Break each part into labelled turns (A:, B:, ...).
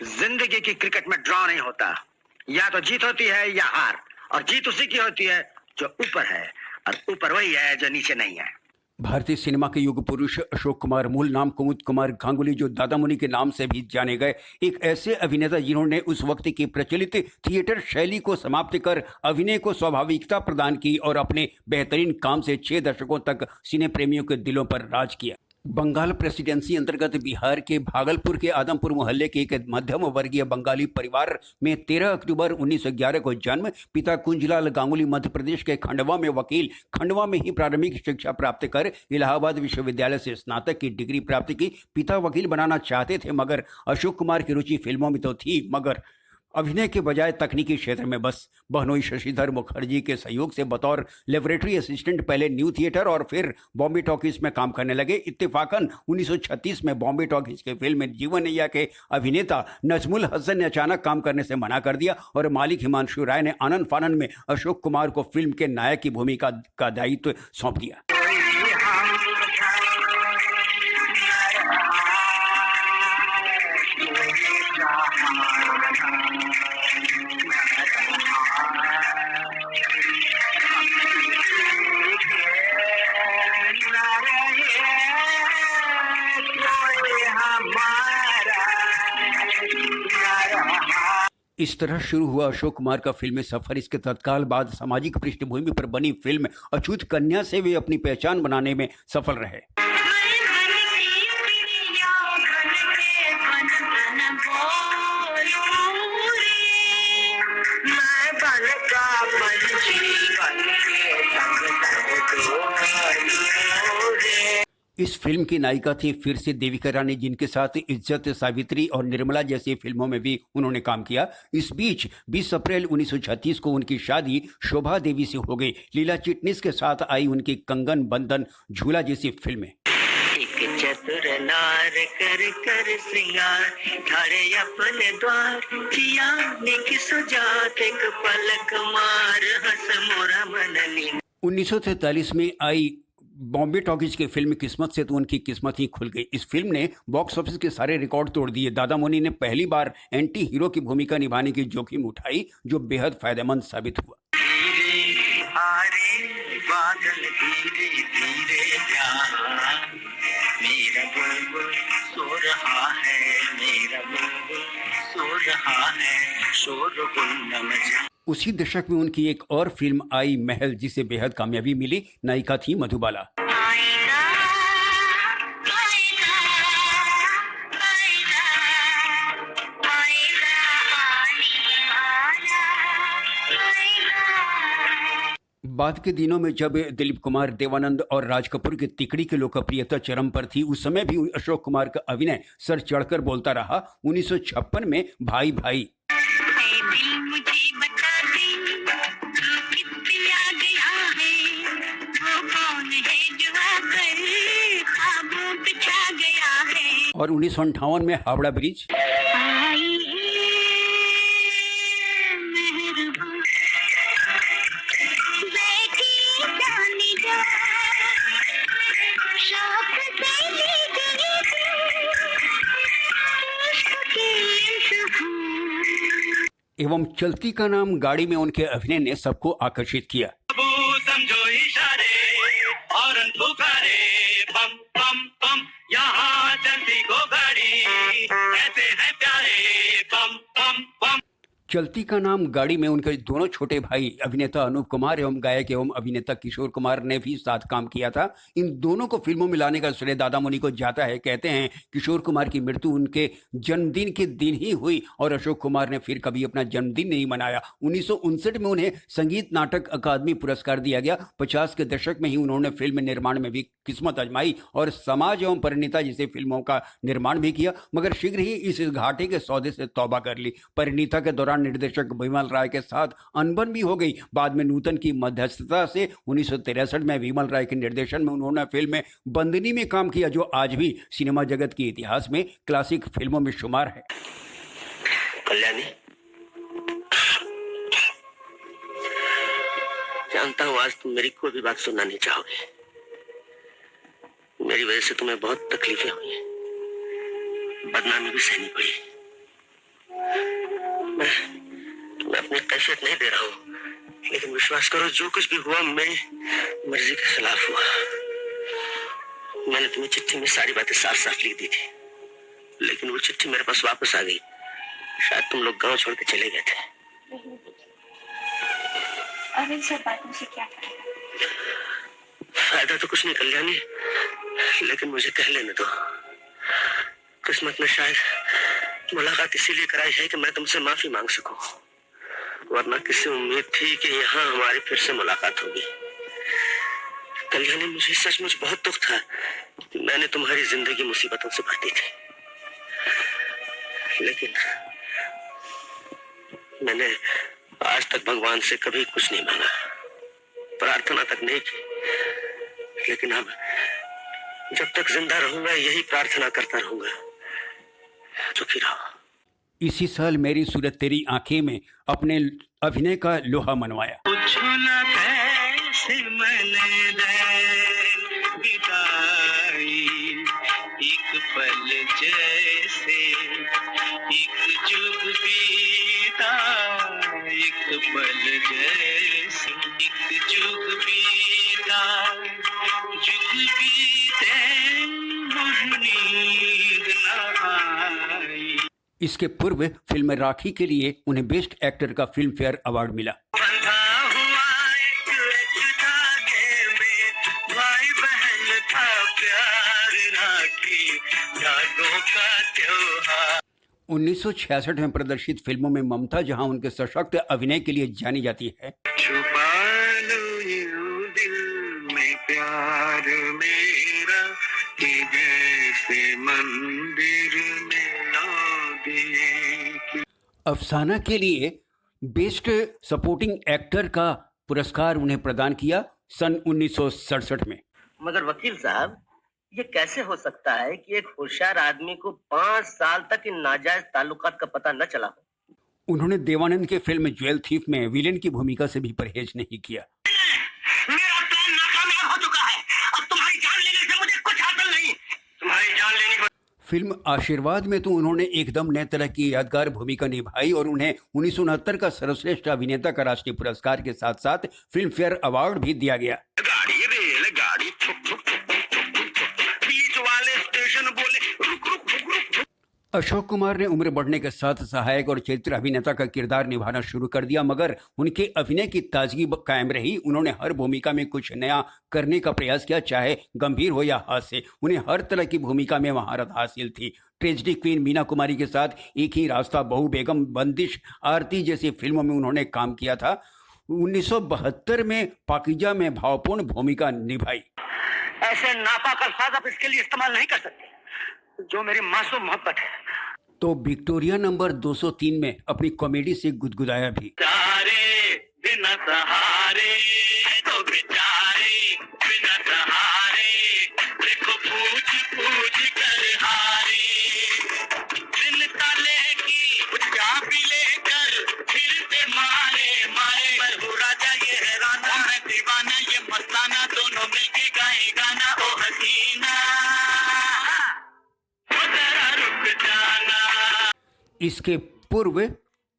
A: जिंदगी की क्रिकेट में ड्रॉ नहीं होता, या तो जीत होती है या हार, और जीत उसी की होती है जो ऊपर है, और ऊपर वही है जो नीचे नहीं है।
B: भारतीय सिनेमा के युग पुरुष अशोक कुमार, मूल नाम कुमुद कुमार गांगुली, जो दादा मुनि के नाम से भी जाने गए, एक ऐसे अभिनेता जिन्होंने उस वक्त की प्रचलित थिएटर शैली को समाप्त कर अभिनय को स्वाभाविकता प्रदान की और अपने बेहतरीन काम से 6 दशकों तक सिने प्रेमियों के दिलों पर राज किया। बंगाल प्रेसिडेंसी अंतर्गत बिहार के भागलपुर के आदमपुर मोहल्ले के एक मध्यम वर्गीय बंगाली परिवार में 13 अक्टूबर 1911 को जन्म। पिता कुंजलाल गांगुली मध्य प्रदेश के खंडवा में वकील, खंडवा में ही प्रारंभिक शिक्षा प्राप्त कर इलाहाबाद विश्वविद्यालय से स्नातक की डिग्री प्राप्त की। पिता वकील बनाना चाहते थे, मगर अशोक कुमार की रुचि फिल्मों में तो थी, मगर अभिनय के बजाय तकनीकी क्षेत्र में। बस बहनोई शशिधर मुखर्जी के सहयोग से बतौर लेबोरेटरी असिस्टेंट पहले न्यू थिएटर और फिर बॉम्बे टॉकीज में काम करने लगे। इत्तेफाकन 1936 में बॉम्बे टॉकीज के फिल्म जीवन नैया के अभिनेता नजमुल हसन ने अचानक काम करने से मना कर दिया और मालिक हिमांशु राय ने आनंद फानन में अशोक कुमार को फिल्म के नायक की भूमिका का दायित्व सौंप दिया। इस तरह शुरू हुआ अशोक कुमार का फिल्मी सफर। इसके तत्काल बाद सामाजिक पृष्ठभूमि पर बनी फिल्म अछूत कन्या से वे अपनी पहचान बनाने में सफल रहे। इस फिल्म की नायिका थी फिर से देविका रानी, जिनके साथ इज्जत, सावित्री और निर्मला जैसी फिल्मों में भी उन्होंने काम किया। इस बीच 20 अप्रैल 1936 को उनकी शादी शोभा देवी से हो गई। लीला चिटनिस के साथ आई उनकी कंगन, बंधन, झूला जैसी फिल्में।
C: एक चतुर नार कर कर श्रृंगार, ठाड़े अपने द्वार, किया निक सुजात, एक पलक मार हंस मोरा मनली।
B: 1943 में आई बॉम्बे टॉकीज की फिल्म किस्मत से तो उनकी किस्मत ही खुल गई। इस फिल्म ने बॉक्स ऑफिस के सारे रिकॉर्ड तोड़ दिए। दादा मुनि ने पहली बार एंटी हीरो की भूमिका निभाने की जोखिम उठाई, जो बेहद फायदेमंद साबित हुआ।
C: बादल धीरे धीरे मेरा बुलबुल सो रहा है, मेरा बुलबुल सो रहा है, शोर गुल मचा।
B: उसी दशक में उनकी एक और फिल्म आई महल, जिसे बेहद कामयाबी मिली। नायिका थी मधुबाला। बाद के दिनों में जब दिलीप कुमार, देवानंद और राज कपूर की तिकड़ी की लोकप्रियता चरम पर थी, उस समय भी अशोक कुमार का अभिनय सर चढ़कर बोलता रहा। 1956 में भाई भाई, और 1958 में हावड़ा ब्रिज, एवं चलती का नाम गाड़ी में उनके अभिनय ने सबको आकर्षित किया।
C: समझो इशारे और पुकारे, पम पम पम, यहाँ चलती को गाड़ी, ऐसे है प्यारे, पम पम पम।
B: चलती का नाम गाड़ी में उनके दोनों छोटे भाई अभिनेता अनूप कुमार एवं गायक एवं अभिनेता किशोर कुमार ने भी साथ काम किया था। इन दोनों को फिल्मों में लाने का श्रेय दादा मुनि को जाता है। कहते हैं किशोर कुमार की मृत्यु उनके जन्मदिन के दिन ही हुई और अशोक कुमार ने फिर कभी अपना जन्मदिन नहीं मनाया। 1959 में उन्हें संगीत नाटक अकादमी पुरस्कार दिया गया। 50 के दशक में ही उन्होंने फिल्म निर्माण में भी किस्मत आजमाई और समाज एवं परिणीता जैसे फिल्मों का निर्माण भी किया, मगर शीघ्र ही इस घाटे के सौदे से तौबा कर ली। परिणीता के दौरान निर्देशक विमल राय के साथ अनबन भी हो गई। बाद में नूतन की मध्यस्थता से 1963 में विमल राय के निर्देशन में उन्होंने फिल्म में बंदनी में काम किया, जो आज भी सिनेमा जगत के इतिहास में क्लासिक फिल्मों में शुमार है।
C: कल्याणी, जानता हूं आज तुम मेरी कोई भी बात सुनना नहीं चाहोगे। मेरी वजह से तुम्हें बहुत तकलीफें हुई हैं, बदनामी भी सहनी पड़ी, अपनी कैफियत नहीं दे रहा हूँ, लेकिन विश्वास करो जो कुछ भी हुआ मेरी मर्जी के खिलाफ हुआ। मैंने तुम्हें चिट्ठी में सारी बातें साफ साफ लिख दी थी, लेकिन वो चिट्ठी मेरे पास वापस आ गई। शायद तुम लोग गांव छोड़ के चले गए थे।
D: अब इन सब बातों से क्या फायदा?
C: फायदा तो कुछ नहीं कल्याणी, लेकिन मुझे कह लेने दो। किस्मत ने शायद मुलाकात इसीलिए कराई है कि मैं तुमसे माफी मांग सकूं, वरना किसी उम्मीद थी कि यहाँ हमारी फिर से मुलाकात होगी। कल्याणी, मुझे सचमुच बहुत दुख था कि मैंने तुम्हारी जिंदगी मुसीबतों से भर दी थी, लेकिन मैंने आज तक भगवान से कभी कुछ नहीं मांगा, प्रार्थना तक नहीं की, लेकिन अब जब तक जिंदा रहूंगा यही प्रार्थना करता रहूंगा, सुखी रहो।
B: इसी साल मेरी सूरत तेरी आंखें में अपने अभिनय का लोहा मनवाया।
C: कुछ न कैसे मैंने बिताई एक पल जैसे, एक जुग बीता एक पल जैसे, एक जुग बीता जुग बीते नींद न आई।
B: इसके पूर्व फिल्म राखी के लिए उन्हें बेस्ट एक्टर का फिल्म फेयर अवार्ड मिला।
C: बंधा हुआ एक धागे में, भाई बहन का प्यार, राखी धागों का त्योहार।
B: 1966 में प्रदर्शित फिल्मों में ममता जहां उनके सशक्त अभिनय के लिए जानी जाती है,
C: छुपा लो यूं दिल में प्यार मेरा, कि जैसे मंदिर में
B: अफसाना के लिए बेस्ट सपोर्टिंग एक्टर का पुरस्कार उन्हें प्रदान किया सन 1967 में।
A: मगर वकील साहब, ये कैसे हो सकता है कि एक होशियार आदमी को 5 साल तक इन नाजायज ताल्लुकात का पता न चला हो?
B: उन्होंने देवानंद के फिल्म ज्वेल थीफ में विलेन की भूमिका से भी परहेज नहीं किया।
C: मेरा प्लान नाकामयाब हो चुका है, अब तुम्हारी जान लेने से मुझे कुछ हासिल नहीं। तुम्हारी जान लेने को
B: फिल्म आशीर्वाद में तो उन्होंने एकदम नए तरह की यादगार भूमिका निभाई और उन्हें 1969 का सर्वश्रेष्ठ अभिनेता का राष्ट्रीय पुरस्कार के साथ साथ फिल्म फेयर अवार्ड भी दिया गया।
C: गाड़ी रेल गाड़ी छुक छुक बीच वाले स्टेशन बोले रुक रुक रुक रुक।
B: अशोक कुमार ने उम्र बढ़ने के साथ सहायक और चरित्र अभिनेता का किरदार निभाना शुरू कर दिया, मगर उनके अभिनय की ताजगी कायम रही। उन्होंने हर भूमिका में कुछ नया करने का प्रयास किया, चाहे गंभीर हो या हास्य। उन्हें हर तरह की भूमिका में महारत हासिल थी। ट्रेजेडी क्वीन मीना कुमारी के साथ एक ही रास्ता, बहू बेगम, बंदिश, आरती जैसी फिल्मों में उन्होंने काम किया था। 1972 में पाकीजा में भावपूर्ण भूमिका निभाई।
A: ऐसे नापाक अल्फाज आप इसके लिए इस्तेमाल नहीं कर सकते जो मेरी मासूम मोहब्बत है।
B: तो विक्टोरिया नंबर 203 में अपनी कॉमेडी से गुदगुदाया भी।
C: बेचारे बिना सहारे तो बेचारे बिना सहारे, देखो पूछ पूछ कर हारे, दिल ताले की चाबी लेकर फिरते मारे मारे। पर हो राजा ये हैराना, मैं दीवाना ये मस्ताना, दोनों मिलके गाए गाना। ओ हसीना ओ जरा रुक जाना।
B: इसके पूर्व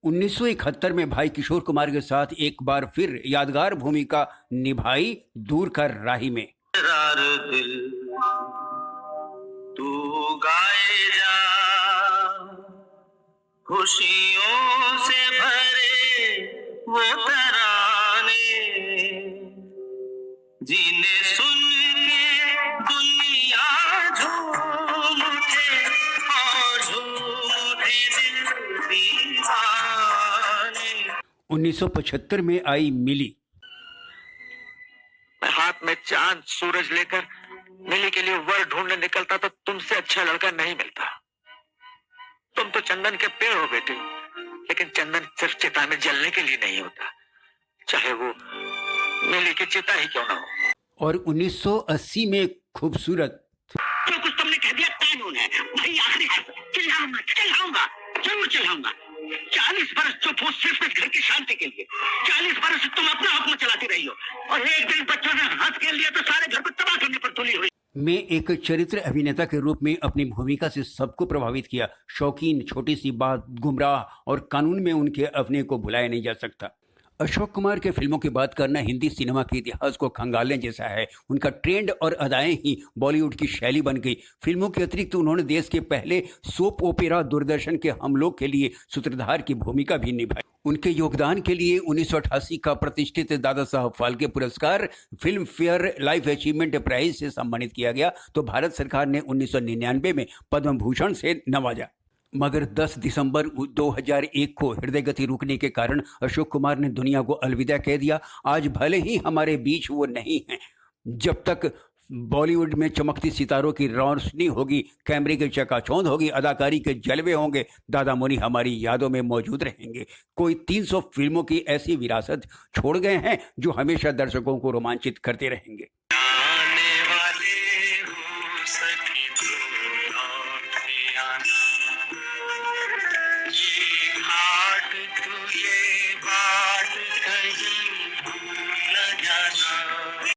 B: 1971 में भाई किशोर कुमार के साथ एक बार फिर यादगार भूमिका निभाई दूर का राही में।
C: करार दिल तू गाए जा, खुशियों से भरे वो तराने, जीने सुन के दुनिया झूम उठे और झूम उठे दिल दीवाने।
B: 1975 में आई मिली।
A: मैं हाथ में चांद सूरज लेकर मिली के लिए वर ढूंढने निकलता तो तुमसे अच्छा लड़का नहीं मिलता। तुम तो चंदन के पेड़ हो बेटे, लेकिन चंदन सिर्फ चिता में जलने के लिए नहीं होता, चाहे वो मिली की चिता ही क्यों ना हो।
B: और 1980 में खूबसूरत
C: जो कुछ तुमने कह दिया कानून है भाई, आखिरी चिल्लाऊंगा जरूर चिल्लाऊंगा। 40 बरस चुप हो सिर्फ इस घर की शांति के लिए। 40 बरस से तुम अपना हुक्म चलाती रही हो और एक दिन बच्चों ने हाथ खेल लिया तो सारे घर को तबाह करने पर तुली हुई।
B: में एक चरित्र अभिनेता के रूप में अपनी भूमिका से सबको प्रभावित किया। शौकीन, छोटी सी बात, गुमराह और कानून में उनके अभिनय को भुलाया नहीं जा सकता। अशोक कुमार के फिल्मों की बात करना हिंदी सिनेमा के इतिहास को खंगालने जैसा है। उनका ट्रेंड और अदाएं ही बॉलीवुड की शैली बन गई। फिल्मों के अतिरिक्त उन्होंने देश के पहले सोप ओपेरा दूरदर्शन के हम लोग के लिए सूत्रधार की भूमिका भी निभाई। उनके योगदान के लिए 1988 का प्रतिष्ठित दादा साहब फाल्के पुरस्कार Filmfare life achievement prize से सम्मानित किया गया, तो भारत सरकार ने 1999 में पद्म भूषण से नवाजा। मगर 10 दिसंबर 2001 को हृदय गति रुकने के कारण अशोक कुमार ने दुनिया को अलविदा कह दिया। आज भले ही हमारे बीच वो नहीं हैं, जब तक बॉलीवुड में चमकती सितारों की रोशनी होगी, कैमरे की चकाचौंध होगी, अदाकारी के जलवे होंगे, दादा मुनि हमारी यादों में मौजूद रहेंगे। कोई 300 फिल्मों की ऐसी विरासत छोड़ गए हैं जो हमेशा दर्शकों को रोमांचित करते रहेंगे।